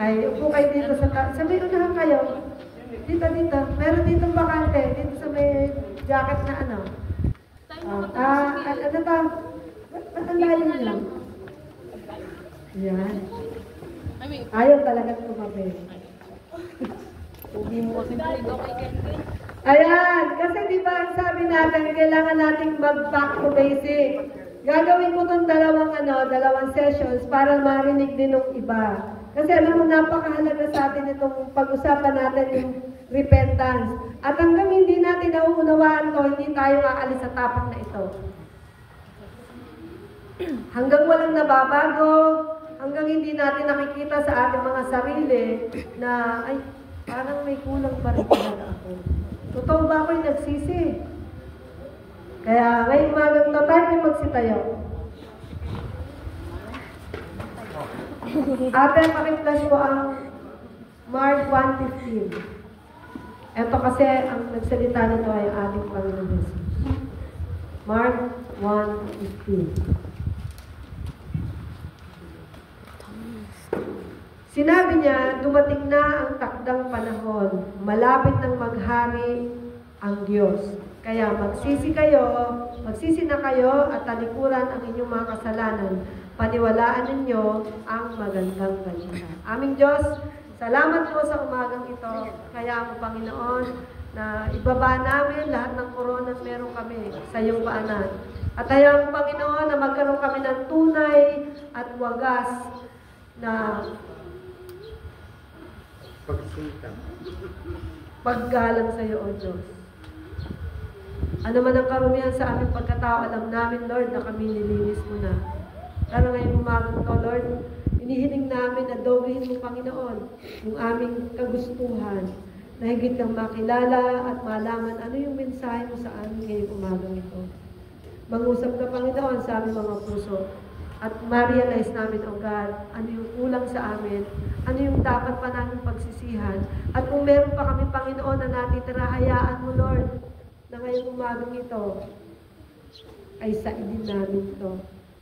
Ay, upo kayo dito sa may unahan kayo. Dito. Meron dito bakante. Dito sa may jacket na ano. Ano ba? Ba't ang layo niyo? Yan. Ayaw talaga tumabi. Ayan. Kasi di ba ang sabi natin, kailangan nating mag-back to basic. Gagawin ko itong dalawang sessions para marinig din ng iba. Kasi alam mo, napakahalaga sa atin itong pag-usapan natin yung repentance. At hanggang hindi natin nauunawaan to, hindi tayo aalis sa topic na ito. Hanggang walang nababago, hanggang hindi natin nakikita sa ating mga sarili na, ay, parang may kulang pa rin talaga ako. Totoo ba ako'y nagsisi? Kaya ngayong umagang to, tayo may magsitayo. Ate, pakiflash ko ang Mark 1:15. Ito kasi, ang nagsalita nito ay ating Panginoon Jesus. Mark 1:15. Sinabi niya, dumating na ang takdang panahon, malapit ng maghari ang Diyos. Kaya magsisi na kayo at talikuran ang inyong mga kasalanan. Paniwalaan ninyo ang magandang balita. Aming Diyos, salamat po sa umagang ito. Kaya ang Panginoon na ibaba namin lahat ng korona meron kami sa iyong paanan. At hayang Panginoon na magkaroon kami ng tunay at wagas na paggalang sa iyo, O Diyos. Ano man ang karumihan sa aming pagkatao, alam namin, Lord, na kami nilinis mo na. Pero ngayong umagang to, Lord, inihiling namin na doblihin mo, Panginoon, yung aming kagustuhan na higit kang makilala at malaman ano yung mensahe mo sa amin ngayong umagang ito. Mangusap ka, Panginoon, sa aming mga puso at ma-realize namin, O God, ano yung kulang sa amin, ano yung dapat pa namin pagsisihan. At kung meron pa kami, Panginoon, na natitira, hayaan mo, Lord, na ngayong umagang ito ay saidin namin ito.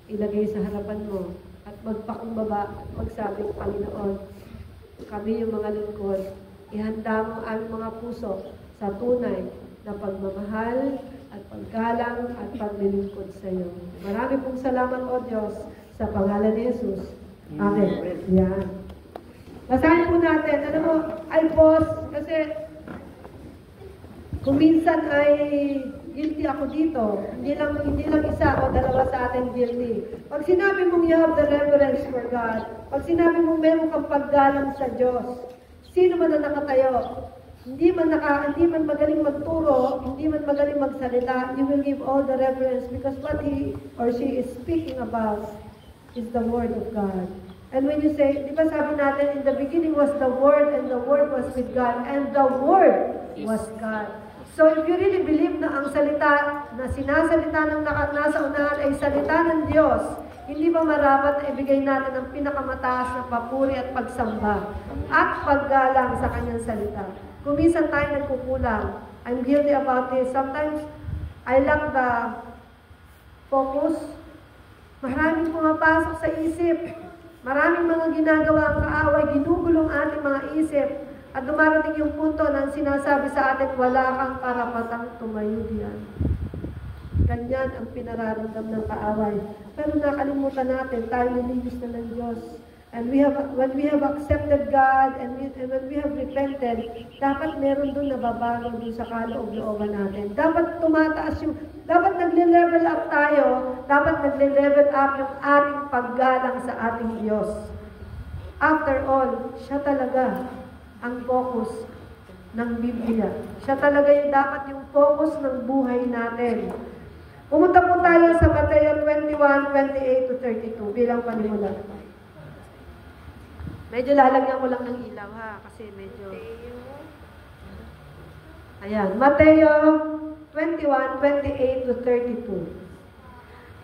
Ilagay sa harapan mo at magpakumbaba at magsabing, Panginoon, kami yung mga lingkod, ihanda mo ang mga puso sa tunay na pagmamahal at paggalang at paglilingkod sa iyo. Marami pong salamat, O Diyos, sa pangalan ni Jesus. Amen. Yan. Basahin po natin. Alam mo, ay pause kasi kung minsan ay guilty ako dito. Hindi lang isa o dalawa sa atin guilty. Pag sinabi mong you have the reverence for God, pag sinabi mong meron kang paggalang sa Diyos, sino man na nakatayo, hindi man magaling magturo, hindi man magaling magsalita, you will give all the reverence because what he or she is speaking about is the Word of God. And when you say, di ba sabi natin, in the beginning was the Word, and the Word was with God, and the Word was God. So if you really believe na ang salita na sinasalita ng nasa unahan ay salita ng Diyos, hindi ba marapat na ibigay natin ang pinakamataas na papuri at pagsamba at paggalang sa kanyang salita? Kung minsan tayo nagkukulang, I'm guilty about this. Sometimes, I lack the focus. Maraming pumapasok sa isip. Maraming mga ginagawa ang kaaway, ginugulong ating mga isip. At dumarating yung punto na sinasabi sa atin, wala kang karapatang tumayo diyan. Ganyan ang pinararamdam ng kaaway. Pero nakalimutan natin, tayo nilinis na ng Diyos. And when we have accepted God and when we have repented, dapat meron doon nababago doon sa kaloob-looban natin. Dapat dapat nagle-level up tayo, dapat nagle-level up yung ating paggalang sa ating Diyos. After all, siya talaga ang focus ng Biblia. Siya talaga yung dapat yung focus ng buhay natin. Pumunta po tayo sa Mateo 21:28-32 bilang panimula. Medyo lalagyan ko lang ng ilaw ha, kasi medyo... Ayan, Mateo 21:28-32.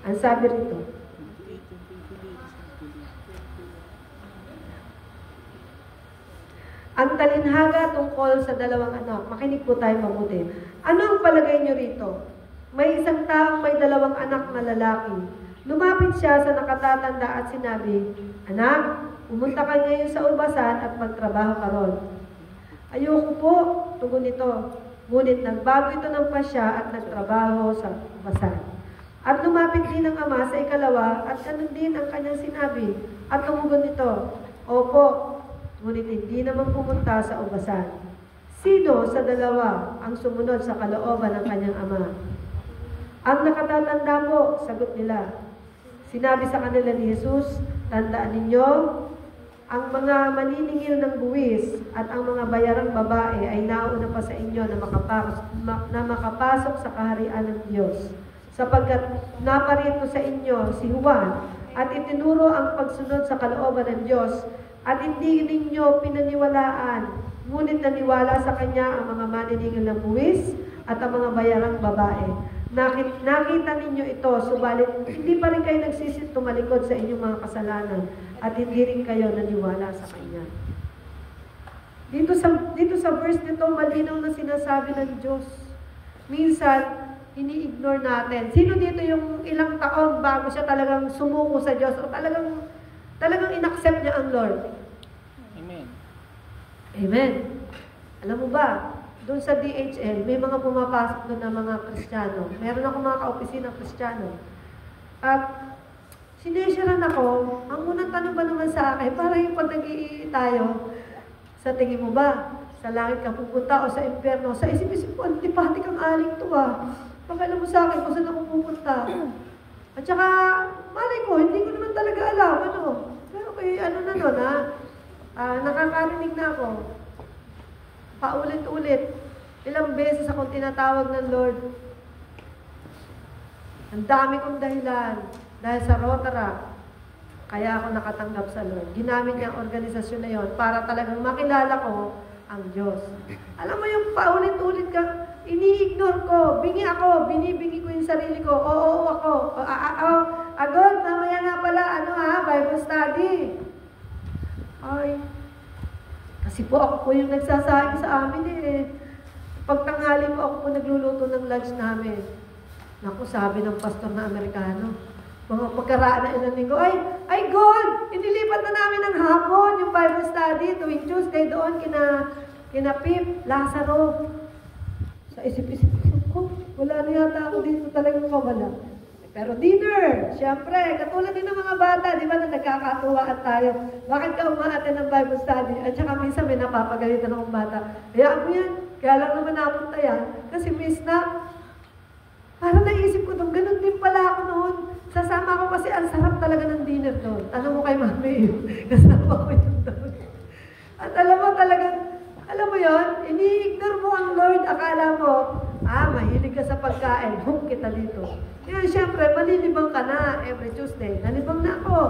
Ang sabi rito, ang talinhaga tungkol sa dalawang anak. Makinig po tayo mabuti. Ano ang palagay niyo rito? May isang taong may dalawang anak na lalaki. Lumapit siya sa nakatatanda at sinabi, Anak, pumunta ka ngayon sa ubasan at magtrabaho ka ron. Ayoko po, tugon nito. Ngunit nagbago ito ng pasya at nagtrabaho sa ubasan. At lumapit din ang ama sa ikalawa at ganun din ang kanyang sinabi. At tumugon nito, opo, ngunit hindi naman pumunta sa ubasan. Sino sa dalawa ang sumunod sa kalooban ng kanyang ama? Ang nakatatanda po, sagot nila. Sinabi sa kanila ni Jesus, tandaan ninyo, ang mga maniningil ng buwis at ang mga bayarang babae ay nauna pa sa inyo na makapasok sa kaharian ng Diyos. Sapagkat naparito sa inyo si Juan at itinuro ang pagsunod sa kalooban ng Diyos at hindi ninyo pinaniwalaan, ngunit naniwala sa Kanya ang mga maniningil ng buwis at ang mga bayarang babae. Nakita ninyo ito, subalit hindi pa rin kayo nagsisit tumalikod sa inyong mga kasalanan at hindi rin kayo naniwala sa Kanya. Dito sa verse nito, malinaw na sinasabi ng Diyos. Minsan, ini-ignore natin. Sino dito yung ilang taon bago siya talagang sumuko sa Diyos o talagang inaccept niya ang Lord? Amen. Amen. Alam mo ba, doon sa DHL, may mga pumapasok doon na mga Kristiyano. Meron ako mga kaopisina Kristiyano. At sinesyaran ako, ang unang tanong ba naman sa akin, para yung pag nag-ii tayo, sa tingin mo ba, sa langit ka pupunta o sa impyerno? Sa isip-isip ko, antipatik ang aling to ah. Pag-alam mo sa akin kung saan ako pupunta. At saka, malay ko, hindi ko naman talaga alam, ano. Pero kay ano na nun, nakakarinig na ako. Paulit-ulit. Ilang beses akong tinatawag ng Lord. Ang dami kong dahilan. Dahil sa Rotaract, kaya ako nakatanggap sa Lord. Ginamit niya ang organisasyon na yon para talagang makilala ko ang Diyos. Alam mo yung paulit-ulit ka, ini-ignore ko, bingi ako, binibingi ko yung sarili ko, oo ako, agad, mamaya nga pala, Bible study. Ay, kasi po ako po yung nagsasaing sa amin eh. Pagtanghali mo ako po nagluluto ng lunch namin. Naku, sabi ng pastor na Amerikano, mga pagkaraan na ilang linggo, ay God, inilipat na namin ng hapon yung Bible study tuwing Tuesday doon kina Pip, Lazaro. Sa isip-isip ko, wala na yata ako dito talagang mawala. Pero dinner, syempre, katulad din ng mga bata, di ba na nagkakatuwaan tayo. Bakit ka umaaten ng Bible study? At saka minsan may napapagalitan akong bata. Hayaan mo yan, kaya lang naman napunta yan. Kasi miss na, parang naisip ko doon, ganun din pala ako noon. Sasama ko kasi ang sarap talaga ng dinner doon. Ano mo kay Mami yun? Kasama ko yun doon. At alam mo talagang, alam mo yun, ini-ignore mo ang Lord. Akala mo, mahilig ka sa pagkain. Hook kita dito. Kaya syempre, malilibang ka na every Tuesday. Nalibang na ako.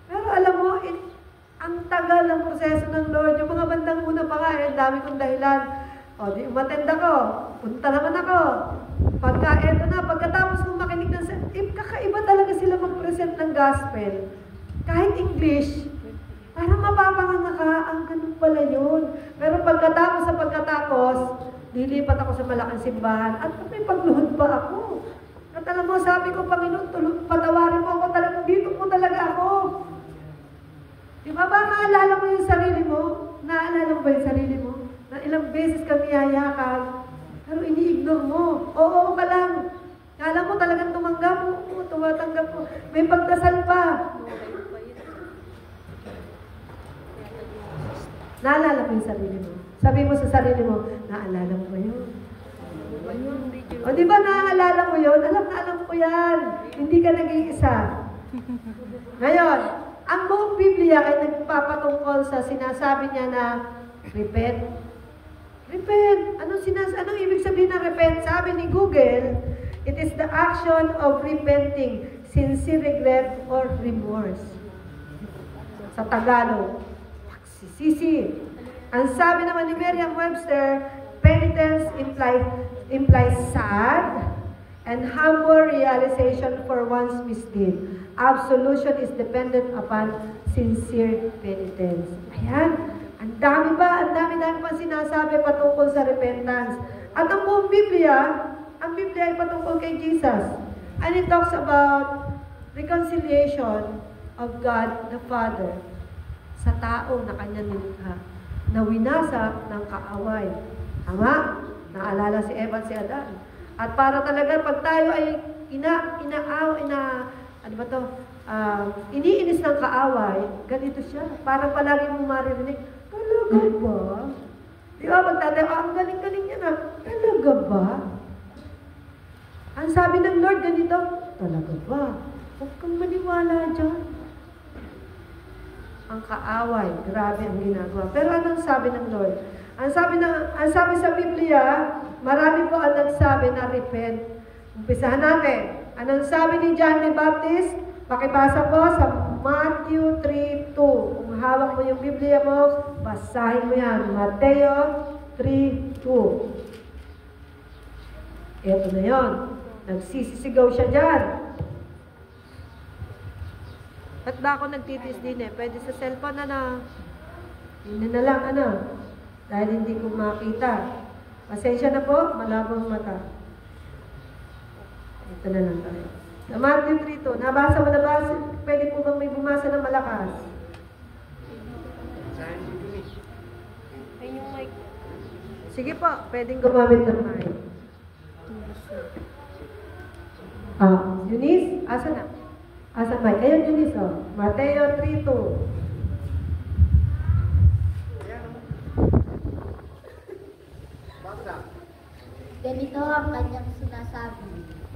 Pero alam mo, ang tagal ng proseso ng Lord. Yung mga bandang una pa nga, dami kong dahilan. O, di umatend ako. Punta naman ako. Pagkatapos kong makinig ng kakaiba talaga sila mag-present ng gospel. Kahit English, parang mapapanganga ka, ang ganun pala yun. Pero pagkatapos, lilipat ako sa malaking simbahan at may pagluhod pa ako. At alam mo, sabi ko, Panginoon, patawarin mo ako talaga, dito po talaga ako. Di ba naalala mo yung sarili mo? Naalala mo ba yung sarili mo? Na ilang beses kami yayakag, pero ini-ignore mo. Oo ka lang. Kala mo talagang tumatanggap mo. May pagdasal pa. Naalala mo yung sarili mo? Sabi mo sa sarili mo, naalala mo ba yun? O di ba naalala mo yun? Alam ko yan. Hindi ka nag-iisa. Ngayon, ang buong Biblia ay nagpapatungkol sa sinasabi niya na repent. Repent. Anong ibig sabihin ng repent? Sabi ni Google, it is the action of repenting, sincere regret or remorse. Sa Tagalog, pagsisisi. Ang sabi naman ni Merriam-Webster, penitence implies sad and humble realization for one's misdeed. Absolution is dependent upon sincere penitence. Ayan. Ang dami pa sinasabi patungkol sa repentance. At ang buong Biblia ay patungkol kay Jesus. And it talks about reconciliation of God the Father sa tao na kanyang nilikha, na winasak ng kaaway. Tama? Naalala si Eva at si Adan. At para talaga pag tayo ay iniinis ng kaaway, ganito siya. Parang palagi mong maririnig, talaga ba? Di ba? Magtatayo, ang galing-galing niya na, talaga ba? Ang sabi ng Lord ganito, talaga ba? Huwag kang maniwala dyan. Ang kaaway, grabe ang ginagawa. Pero anong sabi ng Lord? Ang sabi sa Biblia, marami po ang nagsabi na repent. Umpisahan natin. Anong sabi ni John the Baptist? Pakibasa po sa Matthew 3:2. Kung hawak mo yung Biblia mo, basahin mo yan. Mateo 3:2. Ito na yon. Nagsisisigaw siya dyan. Ba't ba ako nagtitis din eh? Pwede sa cellphone hindi na lang dahil hindi ko makita. Pasensya na po, malabong mata. Ito na lang tayo. Sa Matthew 3:2, nabasa mo na ba? Pwede po bang may bumasa ng malakas? Sige po, pwedeng gumamit ng mic. Eunice, asa na? Asa mic? Ayun, Eunice, Mateo 3:2. Ganito ang kanyang sinasabi.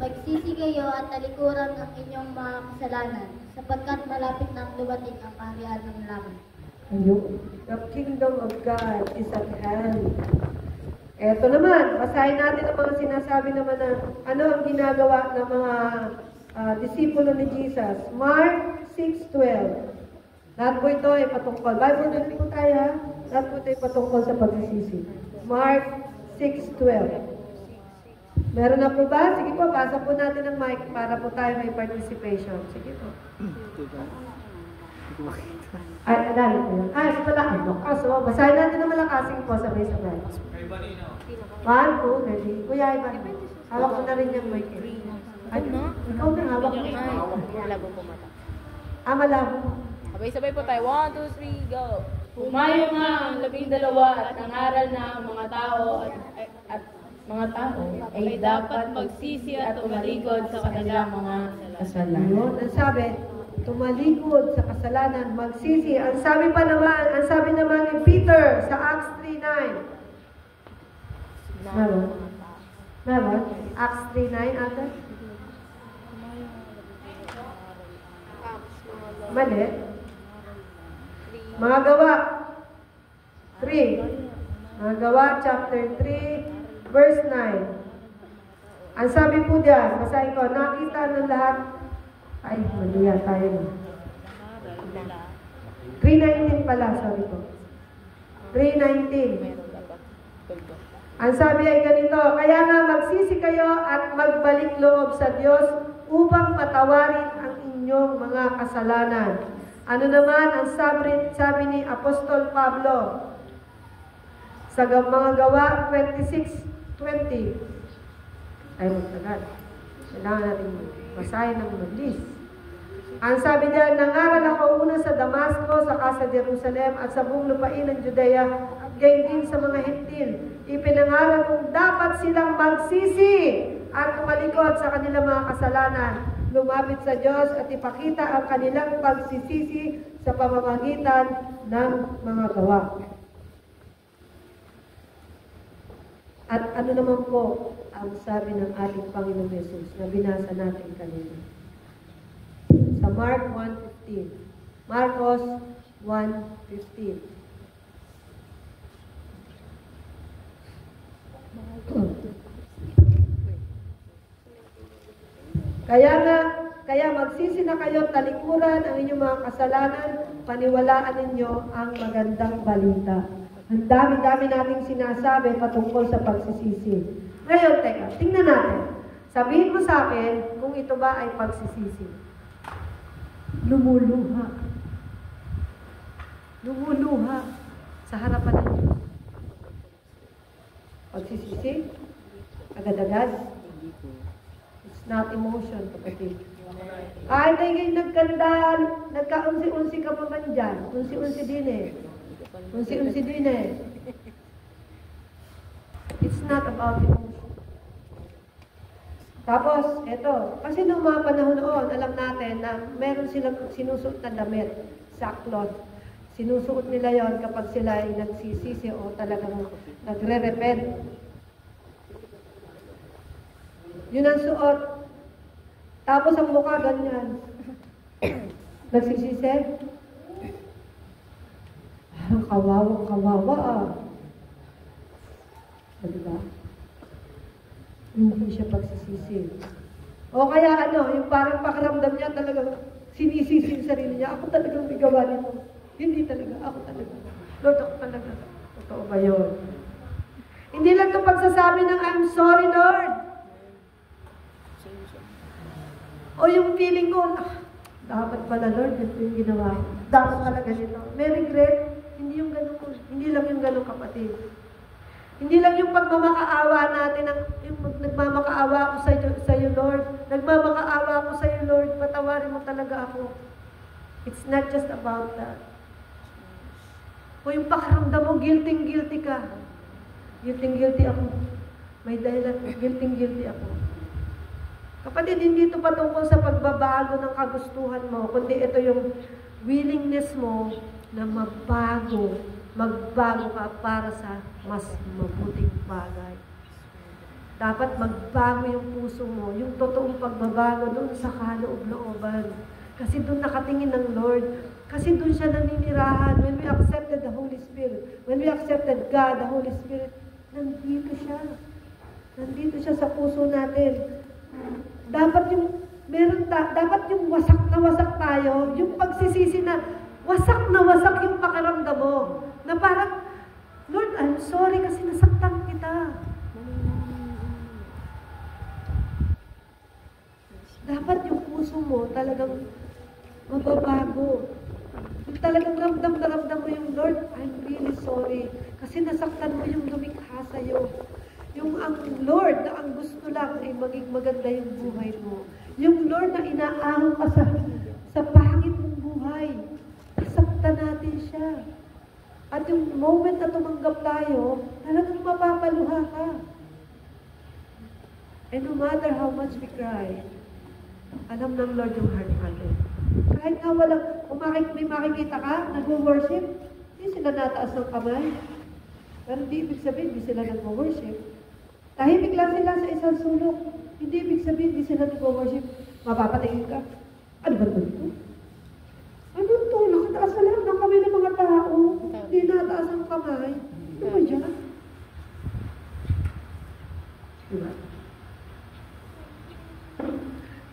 Magsisi kayo at talikuran ang inyong mga kasalanan, sapagkat malapit nang dumating ang kaharian ng langit. The kingdom of God is at hand. Eto naman, basahin natin ang mga sinasabi naman na ano ang ginagawa ng mga disipulo ni Jesus. Mark 6:12. Lahat po ito ay patungkol. Bible na rin po tayo, ha? Lahat po ito ay patungkol sa pagsisisi. Mark 6:12. Meron na po ba? Sige po, basa po natin ang mic para po tayo may participation. Sige po. Ay, adali po yun. Ay, malakas. Basahin natin na malakas. Sige po, sabay-sabay. 1, 2, ready. Kuya, Ivan. Hawak ko na rin yung mic. Ay, ikaw na, hawak mo. Malabo po mata. Malabo. Sabay-sabay po tayo. 1, 2, 3, go! Pumayo nga ang 12 at nangaral na ang mga tao at mga tao ay dapat magsisi at tumalikod sa kanilang mga kasalanan. Yun, ang sabi, tumalikod sa kasalanan, magsisi. Ang sabi naman ni Peter sa Acts 3:9. Meron? Acts 3:9, ate? Mali. Mga gawa. 3. Mga gawa, chapter 3, verse 9. Ang sabi po diyan, basahin ko, nakita ng lahat, ay, maluya tayo na. 3:19 pala, sorry po. 3:19. Ang sabi ay ganito, kaya nga magsisi kayo at magbalik loob sa Diyos upang patawarin ang inyong mga kasalanan. Ano naman ang sabi ni Apostol Pablo sa mga gawa 26:20. Ay, magtagal. Kailangan natin basahin ng mabilis. Ang sabi niya, nangaral ako una sa Damasco, saka sa Jerusalem, at sa buong lupain ng Judea, at gayon din sa mga Hentil. Ipinangaral kong dapat silang magsisi at tumalikod sa kanilang mga kasalanan, lumapit sa Diyos at ipakita ang kanilang pagsisisi sa pamamagitan ng mga gawa. At ano naman po ang sabi ng ating Panginoong Yesus na binasa natin kanina? Sa Mark 1:15. Marcos 1:15. Kaya magsisi na kayo, talikuran ang inyong mga kasalanan, paniwalaan ninyo ang magandang balita. Ang dami-dami nating sinasabi patungkol sa pagsisisi. Ngayon, teka, tingnan natin. Sabihin mo sa akin kung ito ba ay pagsisisi. Lumuluha. Lumuluha sa harapan ng Diyos. Pagsisisi? Agad-agad? It's not emotion, kapatid. Kahit ay kayo nagkandal, nagka-unsi-unsi ka pa man dyan. Unsi-unsi din eh. Unsi-unsi din eh. It's not about emotion. Tapos, eto, kasi noong mga panahon noon, alam natin na meron silang sinusuot na damit, sackcloth. Sinusuot nila yon kapag sila ay nagsisisi o talagang nagre-repent. Yun ang suot. Tapos ang mukha ganyan. Nagsisisi. Kawawa ah. Diba? Hindi siya pagsisisi. O kaya yung parang pakiramdam niya talagang sinisisi yung sarili niya. Ako talagang may gawa nito. Hindi talaga. Ako talaga. Lord, ako talaga. Totoo ba yun? Hindi lang ito pagsasabi ng I'm sorry, Lord. O yung feeling ko, dapat pala, Lord, ito yung ginawa ko. Dapat pala ganito. May regret. Hindi yung ganun. Hindi lang yung ganun, kapatid. Hindi lang yung pagmamakaawa natin, yung nagmamakaawa ako sa iyo, Lord. Nagmamakaawa ako sa iyo, Lord. Patawarin mo talaga ako. It's not just about that. O yung pakiramdam mo, guilty ka. Guilty ako. May dahilan, guilty ako. Kapatid, hindi ito patungkol sa pagbabago ng kagustuhan mo, kundi ito yung willingness mo na magbago ka para sa mas mabuting bagay. Dapat magbago yung puso mo, yung totoong pagbabago doon sa kaloob-looban. Kasi doon nakatingin ng Lord. Kasi doon siya naninirahan. When we accepted the Holy Spirit, when we accepted God, the Holy Spirit, nandito siya. Nandito siya sa puso natin. Dapat yung wasak tayo, yung pagsisisi na wasak yung pakiramdam mo. Na parang, Lord, I'm sorry kasi nasaktan kita. Dapat yung puso mo talagang mababago. Yung talagang ramdam na ramdam mo yung Lord, I'm really sorry. Kasi nasaktan mo yung lumikha sa'yo. Yung ang Lord na ang gusto lang ay maging maganda yung buhay mo. Yung Lord na inaahon ka sa pangit mong buhay. Nasaktan natin siya. At yung moment na tumanggap tayo, talagang mapapaluha ka. And no matter how much we cry, alam ng Lord yung heart natin. Kahit nga kung may makikita ka, nag-worship, hindi sila nataas ng kamay. Pero hindi ibig sabihin, hindi sila nag-worship. Tahimik lang sila sa isang sulok. Hindi ibig sabihin, hindi sila nag-worship. Mapapatingin ka. Ano ba ito? Ano ito? Nakataas na lang ng kamay ng mga tao. Hindi nataas ang kamay. Ano ba dyan? Diba?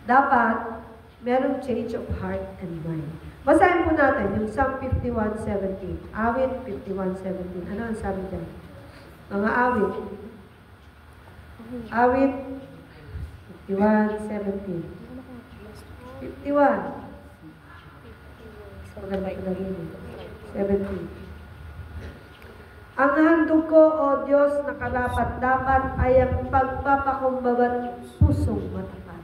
Dapat, merong change of heart and mind. Basahin po natin yung Psalm 51:17. Awit 51:17. Ano ang sabi dyan? Mga awit. Awit 51:17. 51. Maganda ko lagi. 17. Ang handog ko, O Diyos, na karapat-dapat ay ang pagpapakumbabat pusong matapat.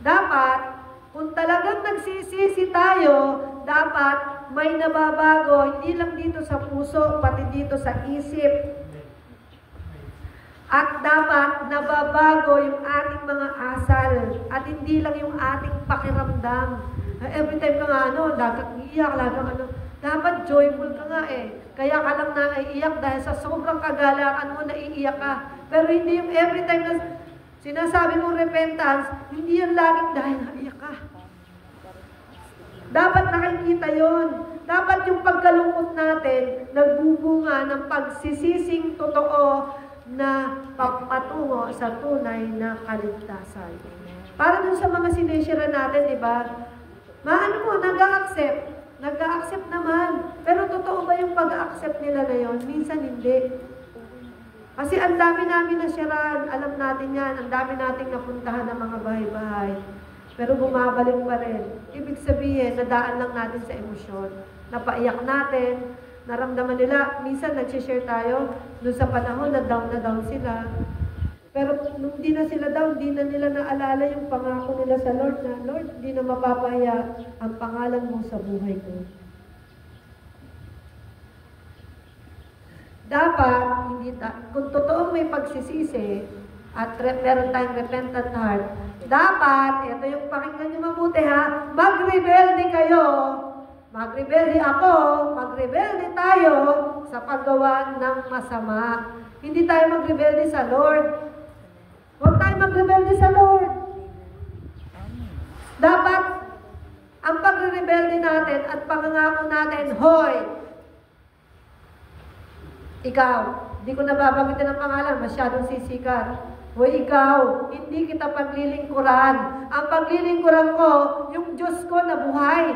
Dapat, kung talagang nagsisisi tayo, dapat may nababago, hindi lang dito sa puso, pati dito sa isip. At dapat nababago yung ating mga asal at hindi lang yung ating pakiramdam. Every time ka nga, iiyak, dapat joyful ka nga eh. Kaya ka lang naiiyak dahil sa sobrang kagalakan mo, naiiyak ka. Pero hindi yung every time na sinasabi mong repentance, hindi yung laging dahil naiiyak ka. Dapat nakikita yon. Dapat yung pagkalungkot natin, nagbubunga ng pagsisising totoo na papatungo sa tunay na kaligtasan. Para dun sa mga sinishira natin, di ba? Nag-a-accept. Nag-a-accept naman. Pero totoo ba yung pag-a-accept nila na yun? Minsan hindi. Kasi ang dami namin na siraan, alam natin yan, ang dami nating napuntahan ng mga bahay-bahay. Pero bumabalik pa rin. Ibig sabihin, nadaan lang natin sa emosyon. Napaiyak natin, naramdaman nila, minsan nag-share tayo, doon sa panahon na down sila. Pero nung di na sila down, di na nila naalala yung pangako nila sa Lord na, Lord, di na mapapahiya ang pangalan mo sa buhay ko. Dapat, kung totoong may pagsisisi at meron tayong repentant heart, dapat, ito yung pakinggan nyo mabuti ha, mag-rebelde kayo, mag-rebelde ako, mag-rebelde tayo sa paggawa ng masama. Hindi tayo mag-rebelde sa Lord. Huwag tayo mag-rebelde sa Lord. Dapat, ang pag-rebelde natin at pangangako natin, hoy, ikaw, hindi ko nababanggitin ang pangalan, masyadong sisikat. Hoy, ikaw, hindi kita paglilingkuran. Ang paglilingkuran ko, yung Diyos ko na buhay.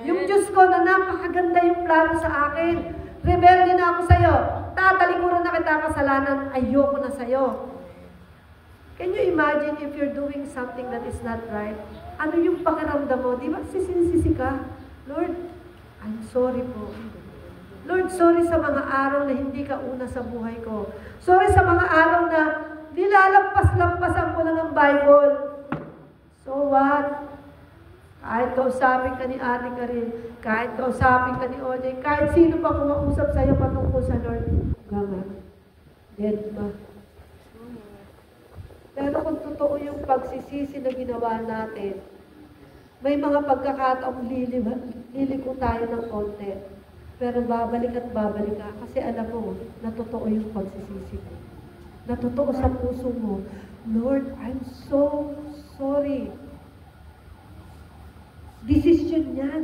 Yung Diyos ko na napakaganda yung plano sa akin. Rebelde na ako sa'yo. Tatalikuran na kita kasalanan, ayoko na sa'yo. Can you imagine if you're doing something that is not right? Ano yung pakiramdam mo? Di ba sisinisisi ka? Lord, I'm sorry po. Lord, sorry sa mga araw na hindi ka una sa buhay ko. Sorry sa mga araw na nilalampas-lampasan ko lang ang Bible. So what? Kahit kausapin ka ni Ate Karin, kahit kausapin ka ni Ojay, kahit sino pa kumausap sa'yo patungkol sa Lord, gama. Dead ba? Pero kung totoo yung pagsisisi na ginawa natin, may mga pagkakataong liliko tayo ng konti. Pero babalik at babalik ka kasi alam mo na totoo yung pagsisisi mo. Na totoo sa puso mo, Lord, I'm so sorry. Decision yan.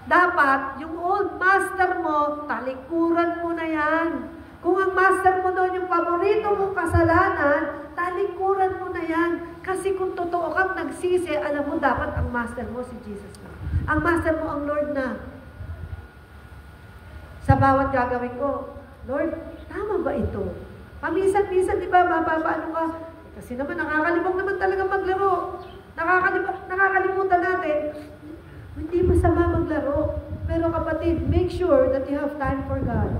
Dapat, yung old master mo, talikuran mo na yan. Kung ang master mo doon yung paborito mong kasalanan, talikuran mo na yan. Kasi kung totoo kang nagsisi, alam mo dapat ang master mo si Jesus na. Ang master mo ang Lord na. Sa bawat gagawin ko, Lord, tama ba ito? Paminsan-minsan, di ba, mapapaano ka? Kasi naman, nakakalimang naman talaga maglaro. Nakakalimutan natin. Hindi masama maglaro. Pero kapatid, make sure that you have time for God.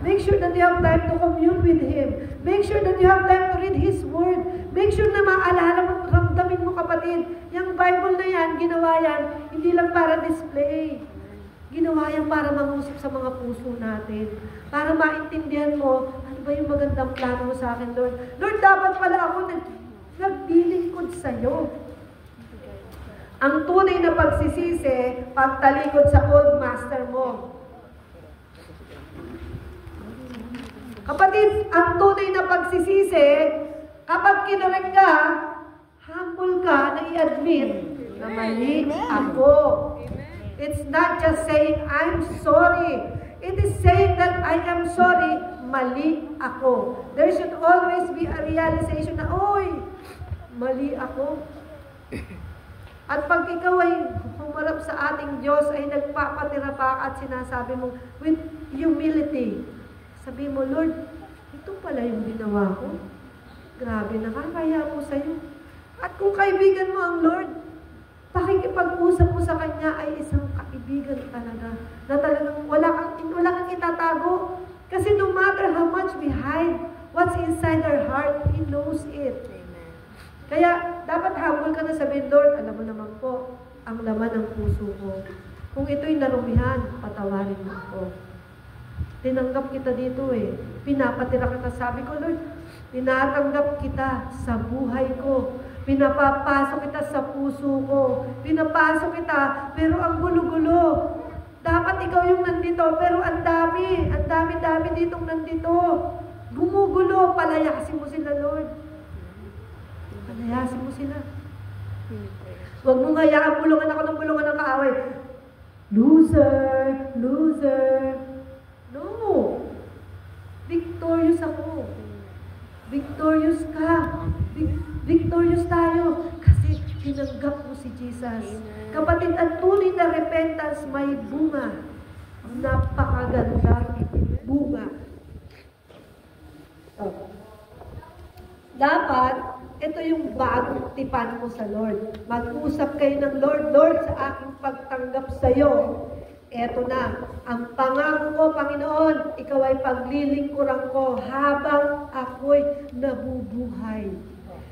Make sure that you have time to commune with Him. Make sure that you have time to read His Word. Make sure na maalala mo, ramdamin mo kapatid, yung Bible na yan, ginawa yan, hindi lang para display. Ginawa yan para mangusap sa mga puso natin. Para maintindihan mo, ano ba yung magandang plano mo sa akin, Lord? Lord, dapat pala ako naglilingkod sa'yo. Ang tunay na pagsisisi, pagtalikod sa old master mo. Kapatid, ang tunay na pagsisisi, kapag kinurek ka, humble ka na i-admit na mali ako. It's not just saying, I'm sorry. It is saying that I am sorry, mali ako. There should always be a realization na, oy, mali ako. At pag ikaw ay humarap sa ating Diyos, ay nagpapatira pa at sinasabi mo, with humility, sabi mo, Lord, ito pala yung ginawa ko. Grabe, nakakaya po sa'yo. At kung kaibigan mo ang Lord, pakikipag-usap mo sa Kanya ay isang kaibigan talaga. Na talagang wala kang itatago. Kasi no matter how much we hide, what's inside our heart, He knows it. Amen. Kaya, dapat humble ka na sabihin, Lord, alam mo naman po, ang laman ng puso ko. Kung ito'y narumihan, patawarin mo ako. Tinanggap kita dito eh. Pinapatira kita. Sabi ko, Lord, tinatanggap kita sa buhay ko. Pinapapasok kita sa puso ko. Pinapasok kita, pero ang gulo-gulo. Dapat ikaw yung nandito, pero ang dami ditong nandito. Gumugulo, palayasin mo sila, Lord. Palayasin mo sila. Huwag mong hayaan, bulungan ako ng bulungan ng kaaway. Loser, loser. No. Victorious ako. Victorious ka. Victorious tayo. Kasi tinanggap mo si Jesus. Kapatid, ang tunay na repentance may bunga. Napakaganda bunga. Oh. Dapat, ito yung bagong tipan mo sa Lord. Mag-usap kayo ng Lord, Lord, sa aking pagtanggap sa iyo, Eto na, ang pangako ko, Panginoon, ikaw ay paglilingkuran ko habang ako'y nabubuhay.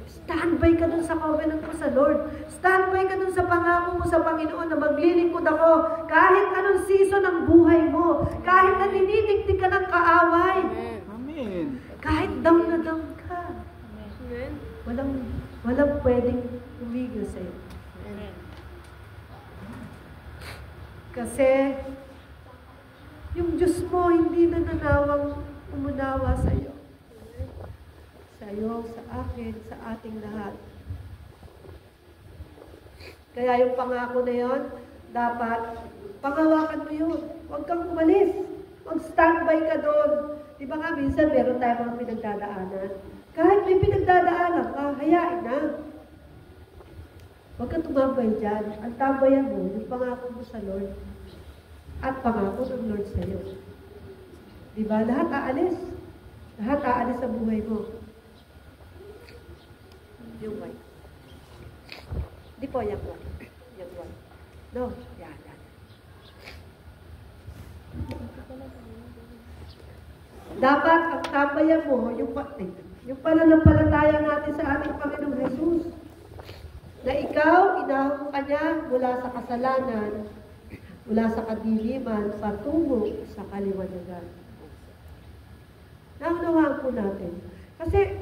Standby ka dun sa covenant mo sa Lord. Standby ka dun sa pangako mo sa Panginoon na maglilingkod ako kahit anong season ng buhay mo. Kahit na dinidigdig ka ng kaaway. Amen. Kahit down na down ka. Walang pwedeng umigil sa'yo. Kasi yung Diyos mo hindi na nanawang umunawa sa'yo. Sa'yo, sa akin, sa ating lahat. Kaya yung pangako na yon, dapat pangawakan mo yun. Huwag kang umalis. Mag-standby ka doon. Di ba nga, minsan meron tayo mga pinagdadaanan. Kahit may pinagdadaanan ka, hayain na. Huwag kang tumambay dyan. Ang tambayan mo, yung pangako mo sa Lord. At pangako ng Lord sa'yo. Di ba? Lahat aalis. Lahat aalis sa buhay mo. Yung white. Di po, yung white. Yung white. No, yan. Dapat ang tambayan mo, yung pananampalataya natin sa ating Panginoong Jesus, na ikaw, inahon ka niya mula sa kasalanan, mula sa kadiliman, patungo sa kaliwanagan. Naunawaan po natin. Kasi,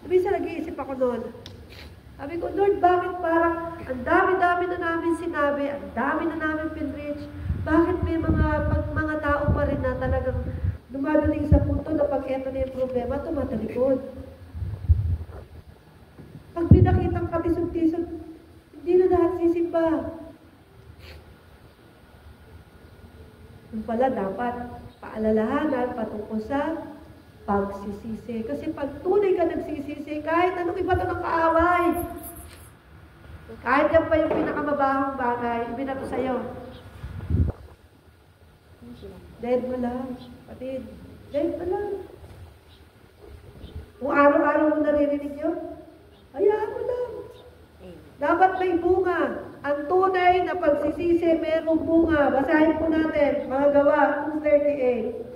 minsan nag-iisip ako noon, sabi ko, Lord, bakit parang ang dami-dami na namin sinabi, ang dami na namin pinreach, bakit may mga tao pa rin na talagang dumadating sa punto na pag eto na yung problema, tumatalikod. Pag pinakitang katisog-tisog, hindi na lahat sisimba. Yung pala dapat paalalahanan patungkol sa pagsisisi. Kasi pag tunay ka nagsisisi, kahit anong iba ito ng kaaway, kahit yan pa yung pinakamabahang bagay, ibinato sa'yo. Dead mo lang, kapatid. Dead mo lang. Kung araw-araw mo naririnig yun, hayaan mo lang. Dapat may bunga. Ang tunay na pagsisisi, mayroong bunga. Basahin po natin, mga Gawa 2:38.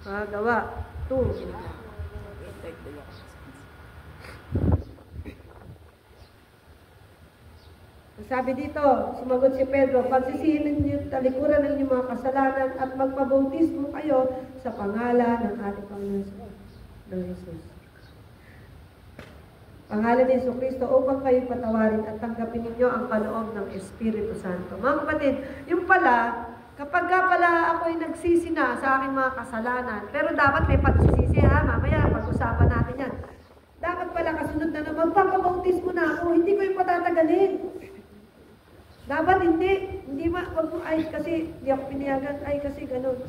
Mga Gawa 2. Sabi dito, sumagot si Pedro, pagsisihin niyo talikuran ng inyong mga kasalanan at magpabautismo kayo sa pangalan ng ating Panginoon ng Jesus. Pangalan ni Jesucristo upang kayo patawarin at tanggapin ninyo ang kaloob ng Espiritu Santo. Mga kapatid, yung pala, kapag pala ako'y nagsisi na sa aking mga kasalanan, pero dapat may pagsisisi ha, mamaya pag-usapan natin yan. Dapat pala kasunod na magpapabautismo na ako, hindi ko yung patatagalin. Dapat hindi wag mo, ay kasi, di ako piniyagan, ay kasi ganun.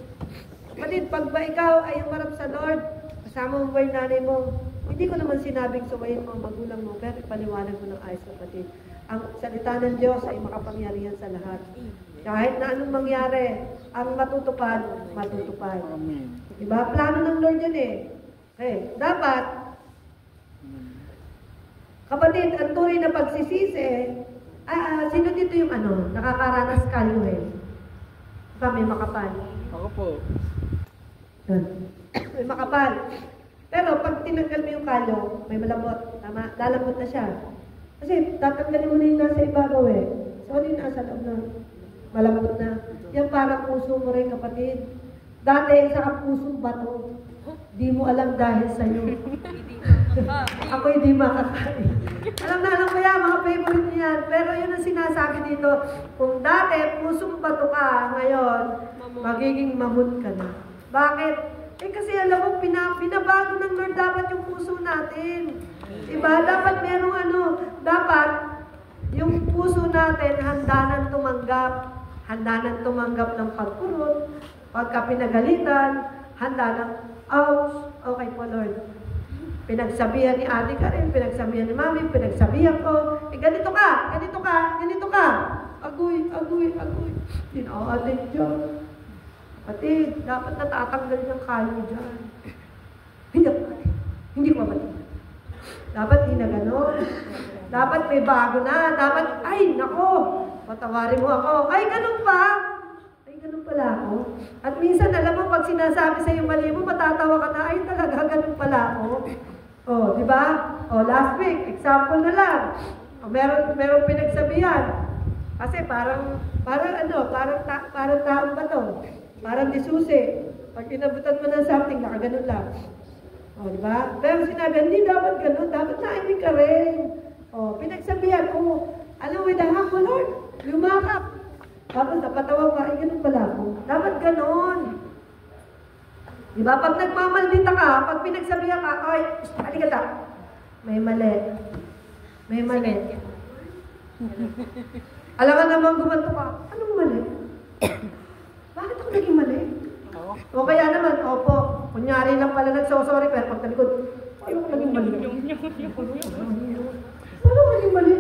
Kapatid, pag ba ikaw ay umarap sa Lord, kasama mo ba yung nanay mo, hindi ko naman sinabing suwayin mo ang magulang mo, pero ipaliwanag mo ng ayos, kapatid. Ang salita ng Diyos ay makapangyarihan sa lahat. Kahit na anong mangyari, ang matutupad, matutupad. Diba? Plano ng Lord yun eh. Okay, dapat, kapatid, ang tunay na pagsisisi, sino dito yung nakakaranas kaluhin? Diba, may makapal? Ako po. May makapal. Pero pag tinanggal mo yung kalyo, may malambot. Tama? Lalambot na siya. Kasi tatanggalin mo na yung nasa ibabaw eh. So, ano yung nasa loob na? Malambot na. Yan parang puso mo rin, kapatid. Dati, sa pusong bato. Di mo alam dahil sa'yo. Ako hindi makakain. Alam ko yan, mga favorite niyan. Pero yun ang sinasabi dito. Kung dati, pusong bato ka, ngayon, magiging mamut ka na. Bakit? Kasi alam mo, pinabago ng Lord dapat yung puso natin. Diba? Dapat merong dapat yung puso natin handa nang tumanggap ng pagkurot, pagka pinagalitan, handa nang, okay po Lord. Pinagsabihan ni ate ka rin, pinagsabihan ni mami, pinagsabihan ko, ganito ka. Agoy. Atin dyan. Pati, dapat natatanggal ng kayo dyan. Hindi ko mabalik. Dapat di na gano'n. Dapat may bago na. Dapat, ay, nako, patawarin mo ako. Ay, ganun pa. Ay, ganun pala ako. At minsan, alam mo, pag sinasabi sa yung mali mo, matatawa ka na, ay, talaga, ganun pala ako. Oh, di ba? Oh, last week, example na lang. Oh, meron pinagsabihan. Kasi parang taong ba to? Parang disusi. Pag inabutan mo ng something, nakaganon lang. O, di ba? Pero sinabi, hindi dapat ganun. Dapat naimik ka rin. O, pinagsabihan, alam mo, dahang mo, Lord, lumakap. Tapos napatawa ka, ay, ganun pala ako. Dapat ganun. Di ba? Pag nagmamaldita ka, pag pinagsabihan ka, ay, halika ta. May mali. May mali. Alam ka naman gumanto ka, anong mali? Bakit ako naging mali? O kaya naman, opo, kunyari lang pala nagsosorry, pero pag talikod, ay, ako naging mali. Ano naging mali?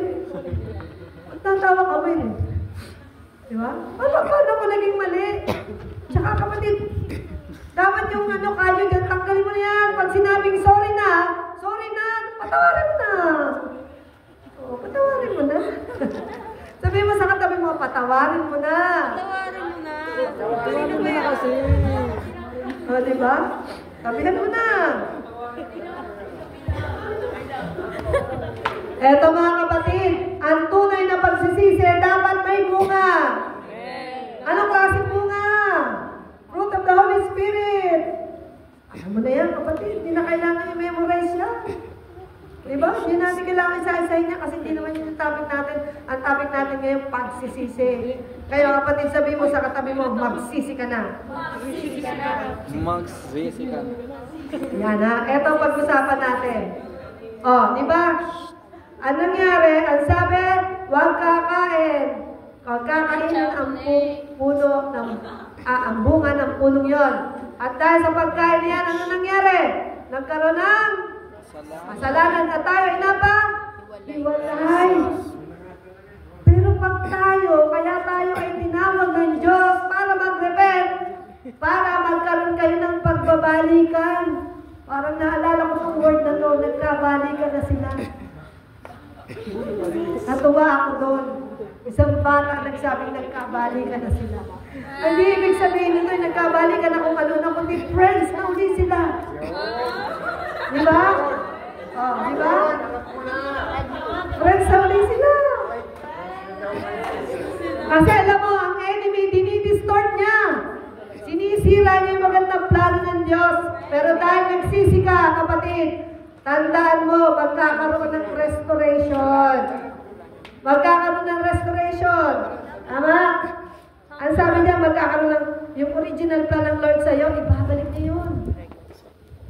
Tatawa ka ba yun? Di ba? Paano ako naging mali? Tsaka kapatid, dapat yung kayo dyan, tanggalin mo na yan. Pag sinabing sorry na, patawarin mo na. O, patawarin mo na. Sabihin mo sa katabi mo, patawarin mo na. Tawarin mo na. Tawarin mo na kasi. O, diba? Sabihan mo na. Eto mga kapatid, ang tunay na pagsisisi dapat may bunga. Anong klaseng bunga? Fruit of the Holy Spirit. Alam mo na yan kapatid, hindi na kailangan i-memorize yan. Diba? Hindi natin kailangan isa-isahin niya kasi hindi naman yun yung topic natin. Ang topic natin ngayon, pagsisisi. Kaya kapatid, sabi mo sa katabi mo, magsisi ka na. Magsisi ka. Yan ha. Ito ang pag-usapan natin. Di ba? Ang nangyari, ang sabi, huwag kakain. Huwag kakainin ang puno ng, ang bunga ng punong yon. At dahil sa pagkain niyan, ano nangyari? Nagkaroon ng kasalanan na tayo, inapa? Hiwalay. Pero pag kaya tayo ay tinawag ng Diyos para mag-repent, para magkaroon kayo ng pagbabalikan. Parang naalala ko ng word na doon, nagkabalikan na sila. Natuwa ako doon. Isang bata nagsabing nagkabalikan na sila. Hindi ibig sabihin nito, nagkabalikan na kung ano na, kundi friends na uli sila. Di ba? Di ba? Friends na uli sila. Kasi alam mo, ang enemy, dinidistort niya. Sinisira niya yung magandang plano ng Diyos. Pero dahil nagsisi ka, kapatid, tandaan mo, magkakaroon ng restoration. Magkakaroon ng restoration. Tama? Ang sabi niya, magkakaroon ng, yung original plan ng Lord sa'yo, ibabalik niya yun.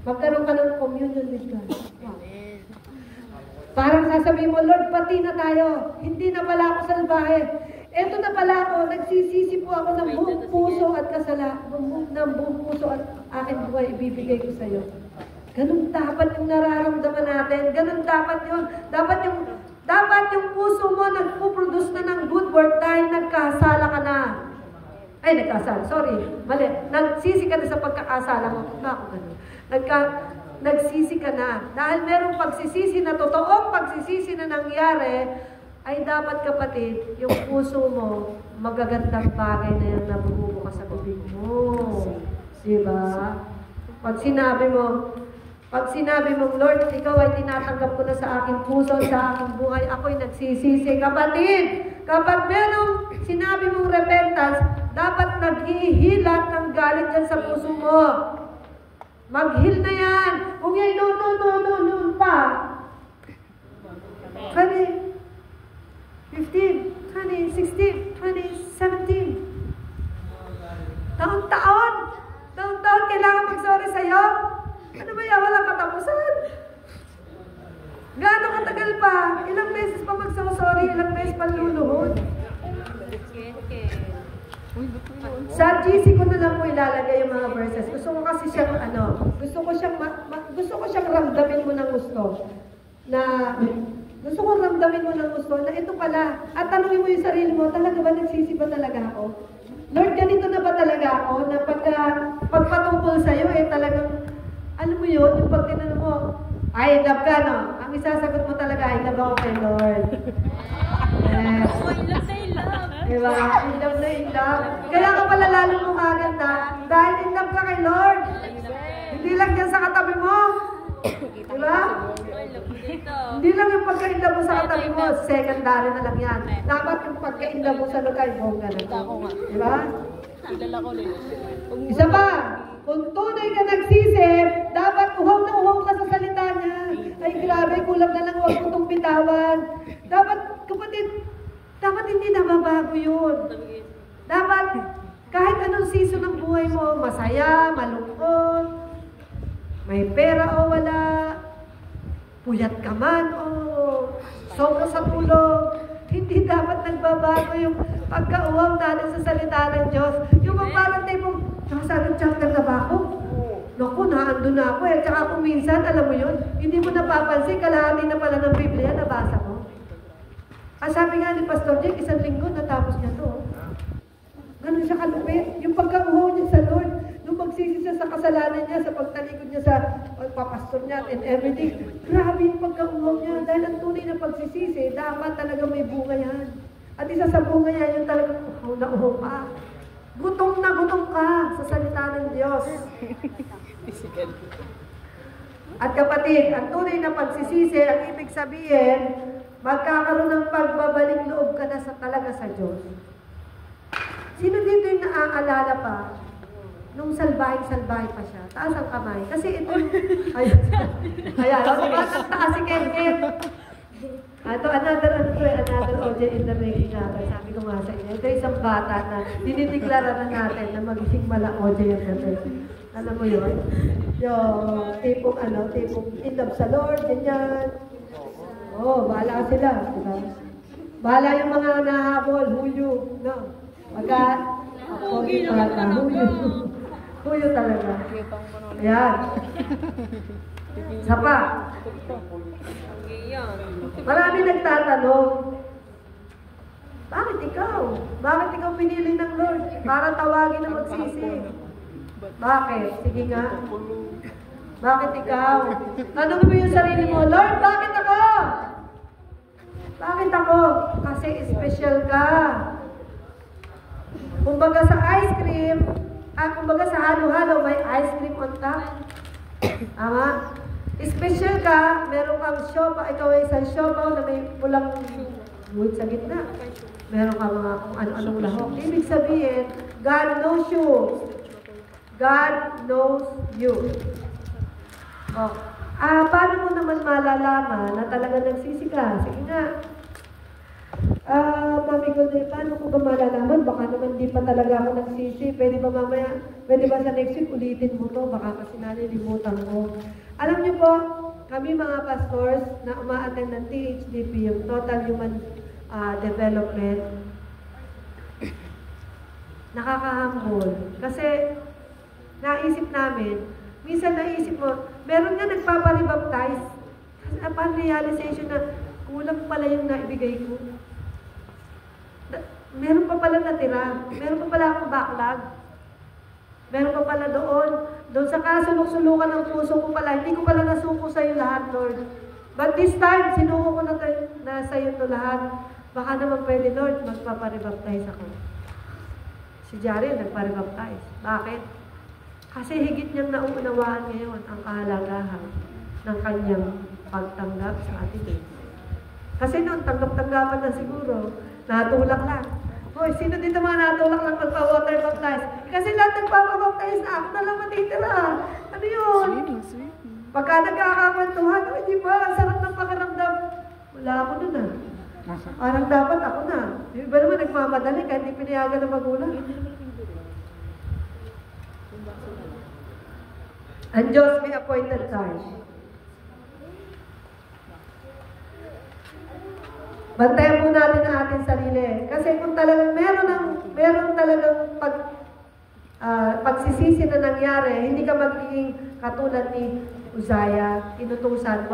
Magkaroon ka ng communion with God. Wow. Parang sasabihin mo, Lord, pati na tayo. Hindi na pala ako salbahe. Eto na pala ako, nagsisisi po ako ng buong puso at ng buong puso at aking buhay ibibigay ko sa iyo. Ganun dapat yung nararamdaman natin. Ganun dapat yun. Dapat yung puso mo nagpo-produce na ng good work dahil nagkasala ka na. Ay, nagkasala. Sorry. Mali. Nagsisi ka na sa pagkakasala mo. Bakit ganun? Nagsisi ka na. Dahil merong pagsisisi na totoong pagsisisi na nangyari, ay dapat kapatid, yung puso mo, magagandang bagay na yung nabubukas sa bibig mo. Diba? Pag sinabi mo, Lord, ikaw ay tinatanggap ko na sa aking puso, sa aking buhay, ako'y nagsisisi. Kapatid, kapag merong sinabi mong repentance, dapat naghihilat ng galit dyan sa puso mo. Mag-heal na yan. Kung yan, no pa. Kani, 15, 20, 16, 20, 17. Taon-taon kailangan mag-sorry sa'yo. Ano ba yan? Walang katapusan. Gaano katagal pa? Ilang beses pa mag-sorry, ilang beses pa luluhod. Sa GC ko na lang po ilalagay yung mga verses. Gusto ko kasi siyang gusto ko siyang ramdamin mo ng gusto. Gusto ko ramdamin mo ng gusto na ito pala. At tanungin mo yung sarili mo, talaga ba nagsisi ba talaga ako? Lord, ganito na ba talaga ako? Na pagpatungkol sa'yo, talagang, alam mo yun, yung pag tinanong mo, Ay, in love ka, no? Ang isasagot mo talaga, I love ako kay Lord. Yes. Diba? In love na in love. Kaya ka pala lalo mo kaganda dahil in love ka kay Lord. Hindi lang yan sa katabi mo. Diba? Hindi lang yung pagka-in love mo sa katabi mo, secondary na lang yan. Dapat yung pagka-in love mo sa lugar, bongga na. Diba? Isa pa, kung tunay ka nagsisip, dapat uhaw na uhaw ka sa salita niya. Ay grabe, kulang na lang, huwag mo itong bitawan. Dapat, kapatid, dapat hindi nababago yun. Dapat, kahit anong season ng buhay mo, masaya, malungkot, may pera o wala, puyat ka man o sobra sa tulog, hindi dapat nagbabago yung pagkauhaw natin sa salita ng Diyos. Yung parang tipong, nakasalang chapter na ba ako? Naku, naandun na ako eh. Tsaka kung minsan, alam mo yun, hindi mo napapansin, kalahati na pala ng Biblia, nabasa mo. Sabi nga ni Pastor Jake, 1 linggo, natapos niya to. Ganun siya kalupit. Yung pagkauhaw niya sa Lord, nung magsisi siya sa kasalanan niya, sa pagtalikod niya sa pagpapastor niya and everything. Grabe yung pagkauhaw niya. Dahil ang tunay na pagsisisi, dapat talaga may bunga yan. At isa sa bunga yan, yung talagang uhaw na uhaw ka. Gutom na gutom ka sa salita ng Diyos. At kapatid, ang tunay na pagsisisi, ang ibig sabihin, magkakaroon ng pagbabalik loob ka na sa talaga sa Diyos. Sino dito yung naaalala pa nung salbahe-salbahe pa siya? Taas ang kamay. Kasi ito yung... Ayan. Ang taas si Ken. Ito, another audio in the making natin. Sabi ko nga sa inyo, ito isang bata na dinideklara na natin na magiging mala-audio yung natin. Alam mo yun? Yung tipong in love sa Lord, ganyan. Oh, bahala sila. Diba? Bahala yung mga nahabol, huyo. No? Huyo talaga. Ayan. Isa pa. Marami nagtatanong, bakit ikaw? Bakit ikaw pinili ng Lord? Para tawagin na magsisi. Bakit? Sige nga. Bakit ikaw? Tanong mo yung sarili mo, Lord, bakit ako? Bakit ako? Kasi special ka. Kumbaga sa ice cream, kumbaga sa halo-halo, may ice cream on top. Tama? Special ka, meron kang siopaw, ikaw ay isang siopaw na may pulang wood sa gitna. Meron ka mga kung ano-anong lahok. Ibig sabihin, God knows you. God knows you. Oh. Paano mo naman malalaman na talaga nagsisi ka? Sige nga. Mami ko na, paano ko ba malalaman? Baka naman di pa talaga ako nagsisi. Pwede ba mamaya, pwede ba sa next week ulitin mo to? Baka kasi nalilimutan ko. Alam niyo po, kami mga pastors na uma-attend ng THDP, yung Total Human Development, nakakahambol. Kasi naisip namin, minsan naisip mo, meron nga nagpaparibaptize. Kasi upon realization na kulang pala yung naibigay ko. Meron pa pala natira. Meron pa pala akong backlog. Meron pa pala doon sa kasulok-sulukan ng puso ko pala, hindi ko pala nasuko sa iyo lahat, Lord. But this time, sinuko ko na sa iyo to lahat. Baka naman pwede, Lord, magpaparibaptize ako. Si Jari, nagparibaptize. Bakit? Kasi higit niyang nauunawaan ngayon ang kahalagahan ng kanyang pagtanggap sa atin. Kasi noon, tanggap-tanggapan na siguro, natulak lang. Hoy, sino dito mga natulak lang magpa-water baptize? Kasi lahat nagpapabaptize na ako na lang matitira. Ano yun? Pagka nagkakakwentuhan, oh, di ba? Ang sarap ng pakiramdam. Wala ako nun ah. Parang dapat ako na. Di ba naman nagmamadali kahit hindi pinayagan ng magulang? Ang Diyos may appointed time. Bantayan po natin ang ating sarili. Kasi kung talagang meron talagang pagsisisi na nangyari, hindi ka magiging katulad ni Uzziah, inutusan.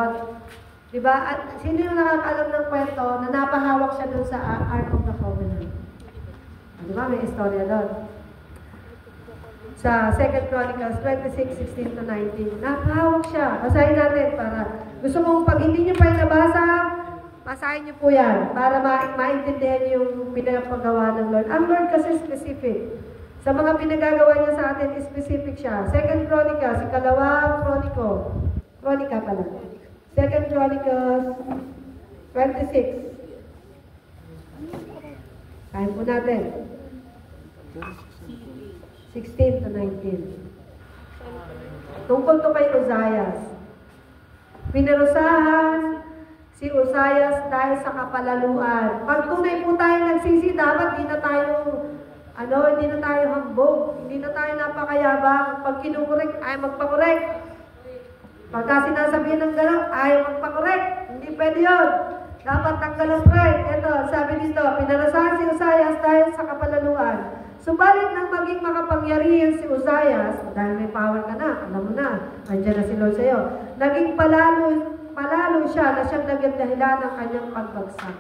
Diba? At sino yung nakakaalam ng kwento na napahawak siya doon sa Ark of the Covenant? Diba? May istorya doon. Sa 2 Chronicles 26:16-19. Napahawak siya. Basahin natin para Gusto kong pag hindi nyo pa yung nabasa, basahin nyo po yan para maintindihan nyo yung pinapagawa ng Lord. Ang Lord kasi specific. Sa mga pinagagawa niya sa atin, specific siya. 2 Chronicles, ikalawang Chronica pala. 2 Chronicles 26. Kain po natin. 16 to 19. Tungkol to kay Uzzias. Pinarusahan si Uzzias dahil sa kapalaluan. Pag tunay po tayo nagsisi, dapat hindi na tayo hambog. Hindi na tayo napakayabang. Pag kinukurek, ay magpakorek. Pagka sinasabihin ng gano'n, ay magpakorek. Hindi pwede yun. Dapat tanggal ang pride. Ito, sabi dito, pinarusahan si Uzzias dahil sa kapalaluan. Subalit nang maging makapangyarihan si Uzzias, dahil may power ka na, alam mo na, andyan na si Lord sa'yo, naging palalo siya na siyang naging dahilan ng kanyang pagbagsak.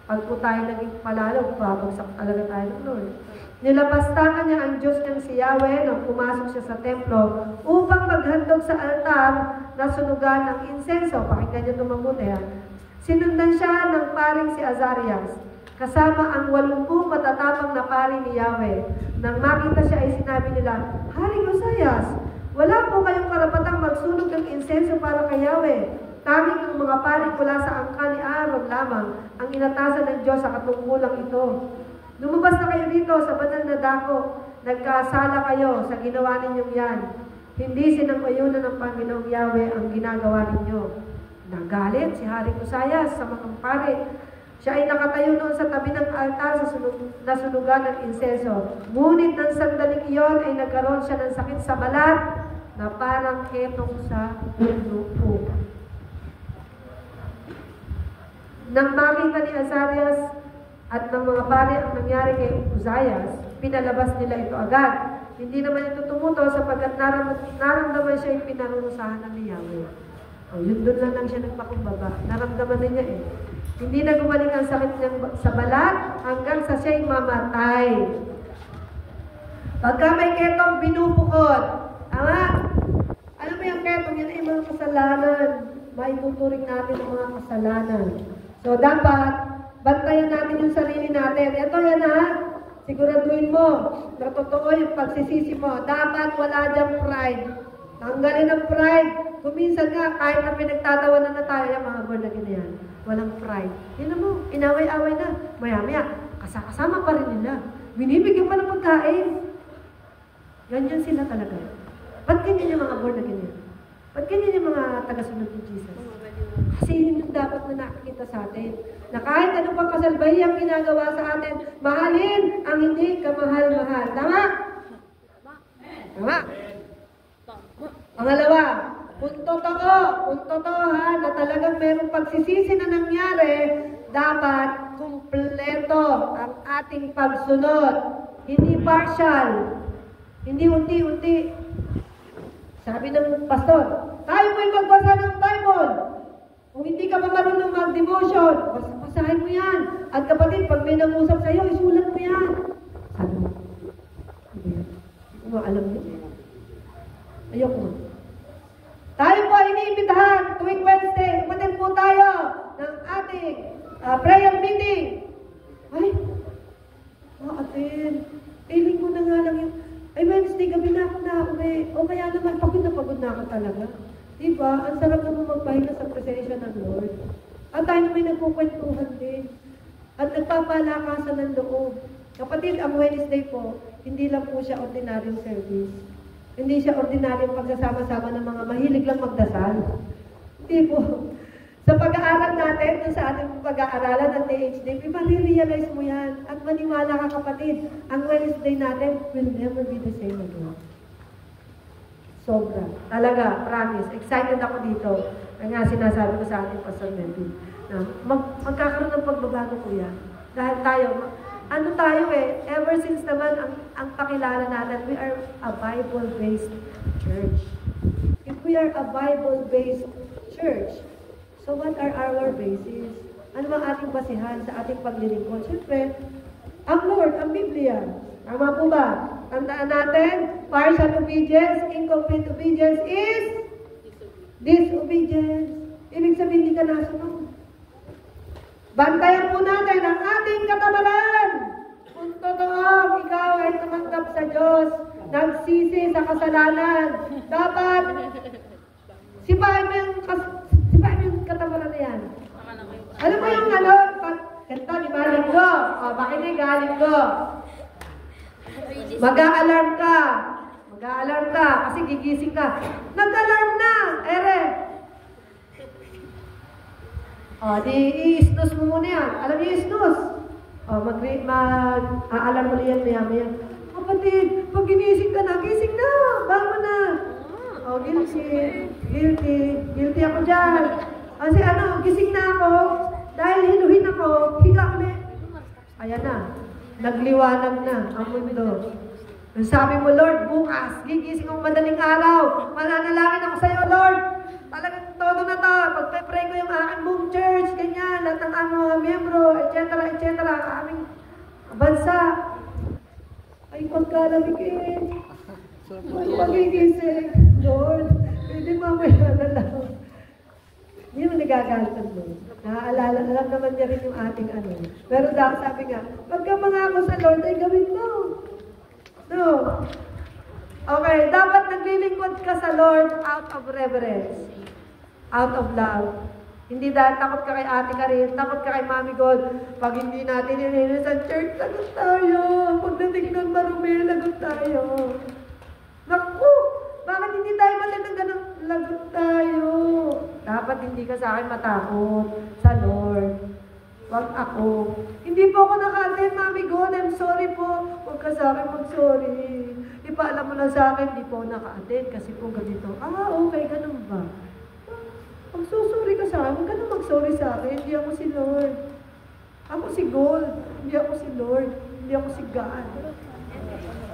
Pag po tayo naging palalo, babagsak talaga tayo ng Lord. Nilapastangan niya ang Diyos niyang si Yahweh nang pumasok siya sa templo upang maghandog sa altar na sunugan ng insenso. Pakinggan niyo ito mabuti ha. Sinundan siya ng paring si Azarias, kasama ang 80 matatapang na pari ni Yahweh. Nang makita siya ay sinabi nila, Haring Uzzias, wala po kayong karapatang magsunog ng insenso para kay Yahweh. Tanging ang mga pari mula sa angka ni Aaron lamang ang inatasan ng Diyos sa katungkulang ito. Lumabas na kayo dito sa banal na dako. Nagkasala kayo sa ginawa ninyong yan. Hindi sinang-ayunan ng Panginoong Yahweh ang ginagawa ninyo. Nagalit si Haring Uzzias sa mga pari. Siya ay nakatayo noon sa tabi ng altar sa nasunugan ng insenso. Ngunit ng sandaling iyon ay nagkaroon siya ng sakit sa balat na parang ketong sa lupo. Nang makita ni Azarias at ng mga pari ang nangyari kay Uzzias, pinalabas nila ito agad. Hindi naman ito tumuto sapagkat naramdaman siya yung pinarurusahan ni Yahweh. Yun doon lang siya nagpakumbaba. Naramdaman na niya eh. Hindi na gumaling ang sakit niya sa balat hanggang sa siya'y mamatay. Pagka may ketong binubukod, alam mo yung ketong, yan ay mga kasalanan. Maituturing natin ang mga kasalanan. So, dapat, bantayan natin yung sarili natin. Ito yan ha, siguraduhin mo na totoo yung pagsisisi mo. Dapat wala diyang pride. Tanggalin ang pride. Kuminsan nga, kahit na pinagtatawanan na tayo, yung mga born again na yan. Walang pride. Yun mo, inaway-away na. Maya-maya, kasama pa rin nila. Binibigyan pa ng pagkain. Ganyan sila talaga. Ba't ganyan yung mga born again yan? Ba't ganyan yung mga tagasunod ni Jesus? Kasi yun yung dapat na nakikita sa atin. Na kahit ano pang kasalbahiyang ginagawa sa atin, mahalin ang hindi kamahal-mahal. Tama? Tama? Pangalawa, kung totoo ha, na talagang mayroong pagsisisi na nangyari, dapat kumpleto ang ating pagsunod. Hindi partial. Hindi unti-unti. Sabi ng pastor, tayo mo'y magbasa ng Bible. Kung hindi ka pa marunong mag-devotion, basahin mo yan. At kapatid, pag may nangusap sa'yo, isulat mo yan. Sabi mo, alam niyo? Ayoko mo. Tayo po ay iniimbitahan tuwing Wednesday. Umatin po tayo ng ating prayer meeting. Ay, atin. Feeling ko na nga lang yung, ay Wednesday, gabi na ako na-uwi. O kaya naman, pagod na ako talaga. Diba? Ang sarap naman magpahinga sa presensya ng Lord. At tayo naman nagkukwentuhan din. At nagpapalakasan ng loob. Kapatid, ang Wednesday po, hindi lang po siya ordinaryong service. Hindi siya ordinaryong pagsasama-sama ng mga mahilig lang magdasal. Hindi po. Sa pag-aaral natin, sa ating pag-aaralan ng THD, marirealize mo yan. At maniwala ka kapatid, ang Wednesday natin will never be the same again. Sobra. Talaga, promise. Excited ako dito. Kaya sinasabi ko sa ating Pastor Melvin, na magkakaroon ng pagbabago ko yan. Dahil tayo, ever since naman ang pakilala natin, we are a Bible-based church. If we are a Bible-based church, so what are our bases? Ano ang ating basihan sa ating paglilingkod? Siyempre, ang Lord, ang Biblia. Tama po ba? Tandaan natin, partial obedience, incomplete obedience is disobedience. Bantayan po natin ang ating katamaran. Kung totoong ikaw ay tumanggap sa Diyos, nagsisi sa kasalanan, dapat sipahin mo yung katamaran na yan. Ano mo yung ano? Ganito, di ba? Linggo. O, makinig ha, linggo. Mag-a-alarm ka. Mag-a-alarm ka kasi gigising ka. Nag-alarm na! Ere! O, di i-snooze mo muna yan. Alam niyo i-snooze? O, mag-a-alarm mo yan maya-maya. Kapatid, pag ginising ka na, gising na! Bango na! O, guilty. Guilty ako dyan. Kasi ano, gising na ako. Dahil hinuhin ako, higa ulit. Ayan na. Nagliwanag na ang mundo. Nung sabi mo, Lord, bukas, gigising akong madaling araw. Mananalangin ako sa'yo, Lord. Talagang todo na to. Pagpe-pray ko yung aking buong church, ganyan, lahat ng mga miyembro, etc., ang aming bansa. Ay, pagkalamig eh. Magigising. Lord, pwede mamaya na lang. Hindi mo nagagalit ang Lord. Naaalala, alam naman niya rin yung ating ano. Pero dahil sabi nga, pagka mangako sa Lord, ay gawin mo. No. Okay, dapat naglilingkod ka sa Lord out of reverence. Out of love. Hindi dahil takot ka kay Ate Karin, takot ka kay Mami Gold. Pag hindi natin ininis ang church, lagot tayo. Pag natignan marumi, lagot tayo. Naku! Bakit hindi tayo matindang ganun? Lagot tayo. Dapat hindi ka sa akin matakot sa Lord. Wag ako. Hindi po ako naka-attend, Mami God. I'm sorry po. Huwag ka sa akin mag-sorry. Ipaalam mo lang sa akin, hindi po ako naka-attend kasi po ganito. Okay, ganun ba? Magsusuri ka sa akin, huwag ka na mag-sorry sa akin. Hindi ako si Lord. Ako si Gold. Hindi ako si Lord. Hindi ako si God.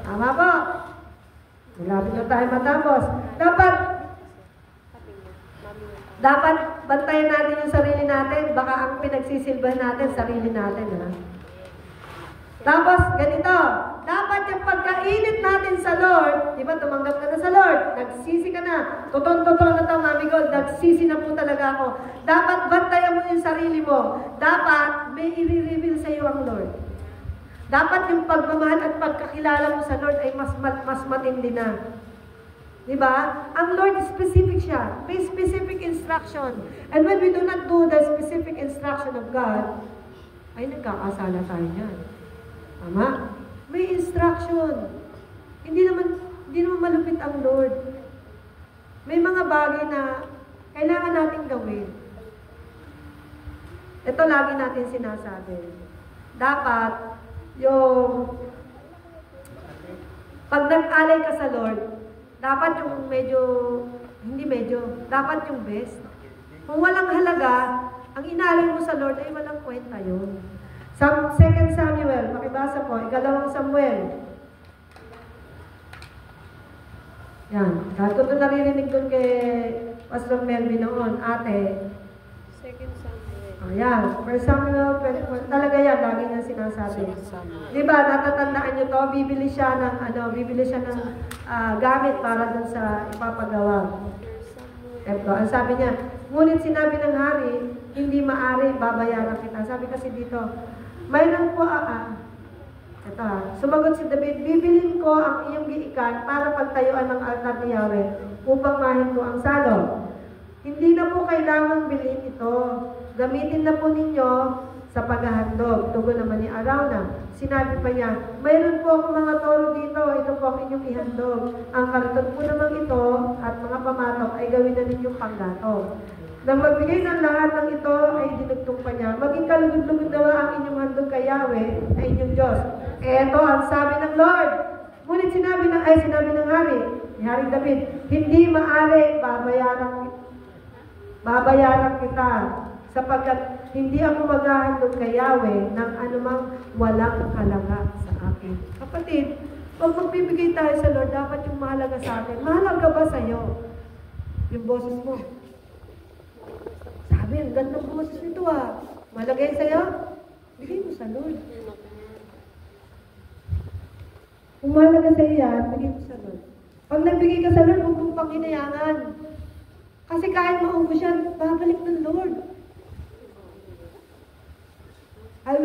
Tama ba? Malapit na tayo matapos. Dapat bantayan natin yung sarili natin. Baka ang pinagsisilbahan natin, sarili natin. Ha? Tapos, ganito. Dapat yung pagkainit natin sa Lord, di ba, tumanggap ka na sa Lord, nagsisi ka na. Totoo na ito, Mami Gold, nagsisi na po talaga ako. Dapat bantayan mo yung sarili mo. Dapat may i-reveal sa iyo ang Lord. Dapat yung pagmamahal at pagkakilala mo sa Lord ay mas matindi na. Diba? Ang Lord specific siya. May specific instruction. And when we do not do the specific instruction of God, ay nagkakasala tayo niyan. Tama? May instruction. Hindi naman malupit ang Lord. May mga bagay na kailangan natin gawin. Ito lagi natin sinasabi. Dapat yung pag nag-alay ka sa Lord, dapat yung dapat yung best. Kung walang halaga, ang inalay mo sa Lord ay walang kwenta yun. 2 Samuel, makibasa po, 2 Samuel. Yan, dahil ko ito naririnig doon kay Pastor Melvin noon, ate. 2 Samuel. Ayan, 1 Samuel 24, talaga yan, lagi niya sinasabi. Diba, natatandaan nyo to, bibili siya ng gamit para dun sa ipapagawa. Ito, ang sabi niya, ngunit sinabi ng hari, hindi maaari, babayaran kita. Sabi kasi dito, mayroon po, ito sumagot si David, bibilin ko ang iyong giikan para pagtayuan ng altar ni Yahweh upang mahinto ang salo. Hindi na po kailangang bilhin ito. Gamitin na po ninyo sa paghahandog. Tugon naman ni Arauna. Sinabi pa niya, mayroon po akong mga toro dito. Ito po ang inyong ihandog. Ang kariton po naman ito at mga pamatok ay gawin na ninyong panggatong. Nang magbigay ng lahat ng ito ay dinugtong pa niya, maging kalugod-lugod daw ang inyong handog kay Yahweh na inyong Diyos. Ito ang sabi ng Lord. Ngunit sinabi ng hari, ni Haring David, hindi maaari, babayaran kita sapagkat hindi ako maghahandog kay Yahweh ng anumang walang halaga sa akin. Kapatid, pag magbibigay tayo sa Lord, dapat yung mahalaga sa atin. Mahalaga ba sa iyo? Yung boses mo. Sabi, ang ganda ng boses nito Mahalaga yan sa iyo? Bigay mo sa Lord. Kung mahalaga sa iyo yan, bigay mo sa Lord. Pag nagbigay ka sa Lord, huwag mong panghinayangan. Kasi kahit maubos yan, babalik ng Lord.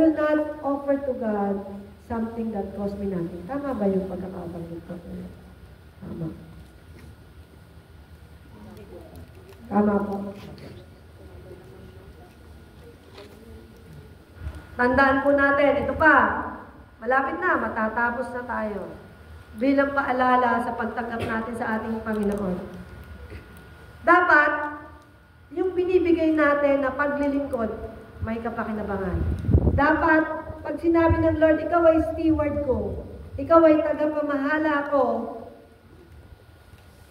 will not offer to God something that cost me nothing. Tama ba yung pagkakabanggit ko? Tama. Tama po. Tandaan po natin, ito pa, malapit na, matatapos na tayo. Bilang paalala sa pagtanggap natin sa ating Panginoon. Dapat, yung binibigay natin na paglilingkod, may kapakinabangan. Dapat, pag sinabi ng Lord, ikaw ay steward ko, ikaw ay tagapamahala ko,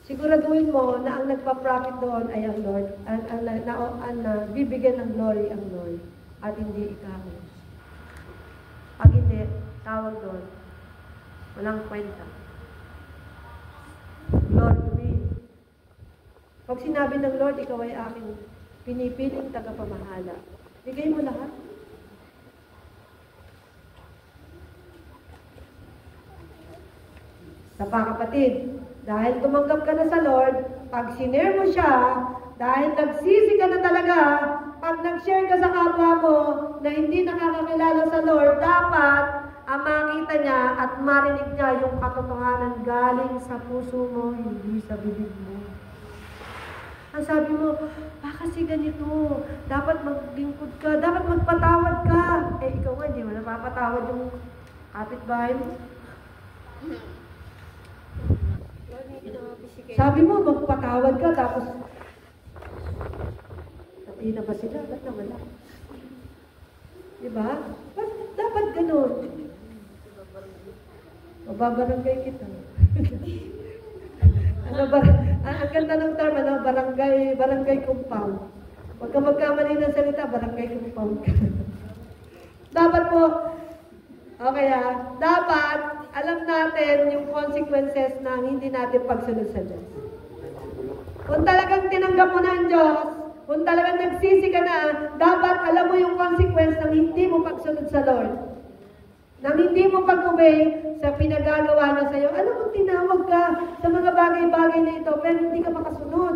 siguraduhin mo na ang nagpa-profit doon ay ang Lord, ang bibigyan ng glory ang Lord, at hindi ikaw. Pag hindi, tawag doon, walang kwenta. Lord, me. Pag sinabi ng Lord, ikaw ay aking pinipiling tagapamahala, bigay mo lahat. Sa kapatid, dahil tumanggap ka na sa Lord, pag sinare mo siya, dahil nagsisi ka na talaga, pag nag-share ka sa kapwa mo na hindi nakakakilala sa Lord, dapat ang makita niya at marinig niya yung katotohanan galing sa puso mo, hindi sa bibig mo. Ang sabi mo, kasi ganito, dapat maglingkod ka, dapat magpatawad ka. Eh, ikaw nga, hindi mo napapatawad yung kapitbahay mo. Sabi mo, magpatawad ka, tapos pati na ba sila? Ba't na wala? Diba? Dapat ganun. Mababarangay kita. Ang ganda ng term, barangay compound. Huwag ka magkamali ng salita, barangay compound ka. Dapat po, okay dapat alam natin yung consequences ng hindi natin pagsunod sa Diyos. Kung talagang tinanggap mo na ang Diyos, kung talagang nagsisi ka na, dapat alam mo yung consequence ng hindi mo pagsunod sa Lord. Nang hindi mo pag-obey sa pinagagawa niya sa'yo. Alam mo, tinawag ka sa mga bagay-bagay na ito, pero hindi ka makasunod.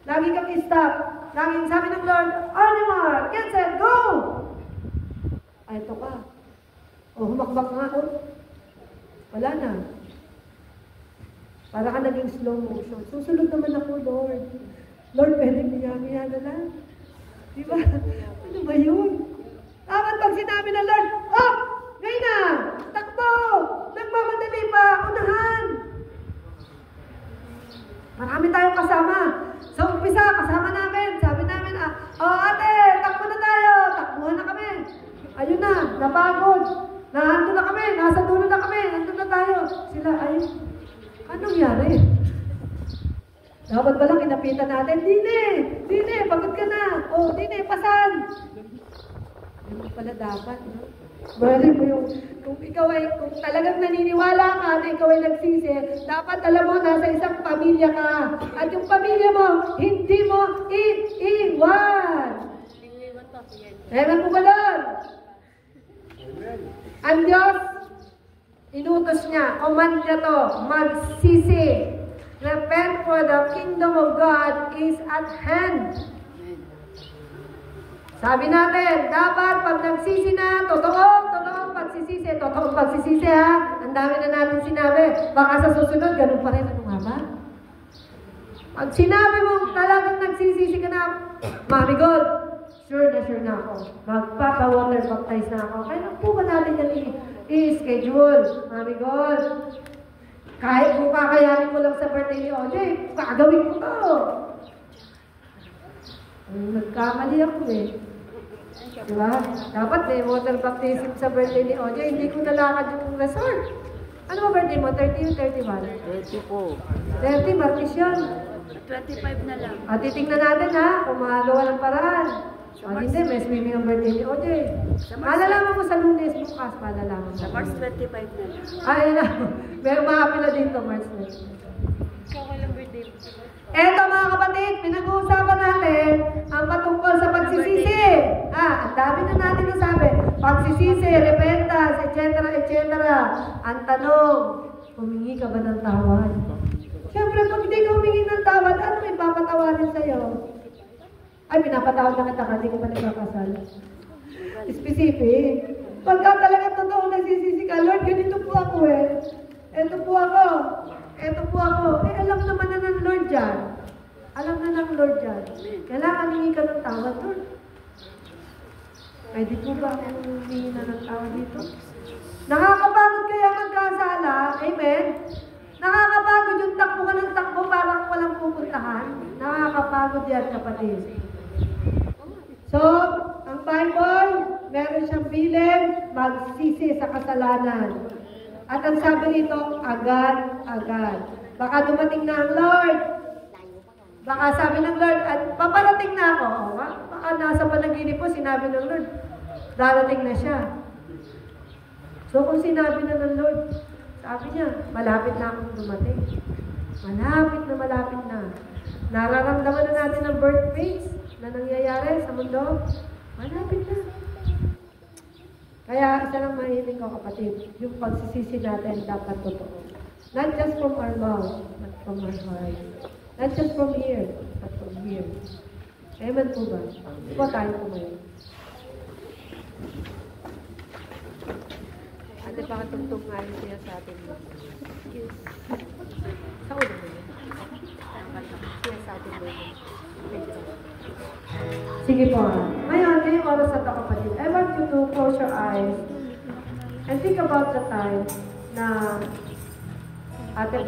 Lagi kang stop. Laging sabi ng Lord, Arnemar, get set, go! Ay, ito ka. O, humakbak nga ako. Wala na. Para ka naging slow motion. Susunod naman ako, Lord. Lord, pwede miya na lang. Diba? Ano ba yun? Dapat pag sinabi ng Lord, oh! Ngayon na! Takbo! Nagmamadali pa! Unahan! Marami tayong kasama. Sa umpisa, kasama namin. Sabi namin, ate, takbo na tayo! Takbuhan na kami. Ayun na, napagod. Nahando na kami, nasa dulo na kami. Nandun na tayo. Sila, anong yari? Dapat ba lang kinapitan natin? Dine, pagod ka na. Dine, pasan. Hindi pala dapat, no? Bali mo yung, kung talagang naniniwala ka na ikaw ay nagsisi, dapat alam mo, nasa isang pamilya ka. At yung pamilya mo, hindi mo iiwan. Ewan mo ba doon? Ang Diyos, inutos niya, command niya to, magsisi. Repent, for the kingdom of God is at hand. Sabi natin, dapat pag nagsisi na, totoong pagsisisi, totoong pagsisisi ha. Ang dami na natin sinabi. Baka sa susunod, ganun pa rin. Ano nga ba? Pag sinabi mo, talagang nagsisisi ka na, Mami God, sure na ako. Magpapa-water baptize na ako. Kaya po ba natin yan i-schedule? Mami God, kahit kung kakayanin mo lang sa birthday ni Oje, gagawin ko to. Nagkamali ako eh. Diba? Dapat may water baptism sa birthday ni Oje. Hindi ko nalakad yung resort. Ano ba birthday mo? 30 o 31? 30 po. 30, Martis yun. 25 na lang. Titingnan natin ha, kung makagawa ng paraan. Hindi, may swimming ang birthday ni Oje. Malalaman mo sa Lunes bukas, malalaman mo. Sa March 25 na lang. Ayun na. May makapila dito, March 25. Okay lang birthday mo. Eto mga kapatid, pinag-uusapan natin ang patungkol sa pagsisisi. Ang dami na natin nasabi. Pagsisisi, repentance, etc. Ang tanong, humingi ka ba ng tawad? Siyempre, pag hindi ka humingi ng tawad, ano ipapatawarin sa'yo? Ay, pinapatawad na kita, hindi ko pa nagkakasal. Specific. Pagka talaga totoo nagsisisi ka, Lord, ganito po ako eh. Ito po ako. Ito po ako. Eh, alam naman na ng Lord dyan. Alam na ng Lord dyan. Kailangan hingi ka ng tawad, Lord. Pwede po ba akong humingi na ng tawad dito? Nakakapagod kaya magkasala. Amen? Nakakapagod yung takbo ka ng takbo parang walang pupuntahan. Nakakapagod yan, kapatid. So, ang Bible, meron siyang bilin, magsisi sa kasalanan. At ang sabi nito, agad-agad. Baka dumating na ang Lord. Baka sabi ng Lord, at paparating na ako. Baka nasa panaginip po, sinabi ng Lord, darating na siya. So kung sinabi na ng Lord, sabi niya, malapit na akong dumating. Malapit na. Nararamdaman na natin ang birth pains na nangyayari sa mundo. Malapit na. Kaya isa lang mahiling ko, kapatid, yung pagsisisi natin dapat totoo. Not just from our mouth, but from our heart. Not just from here, but from here. Amen po ba? Di ba tayo kumain? Ate, pakatugtog nga yun siya sa atin. Yes. Sa ulo mo yun. Siya sa atin mo yun. Sige po. Ngayon, ngayong oras na ito, kapatid, I want you to close your eyes and think about the time na ate,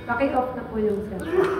paki-off na po yung cellphone.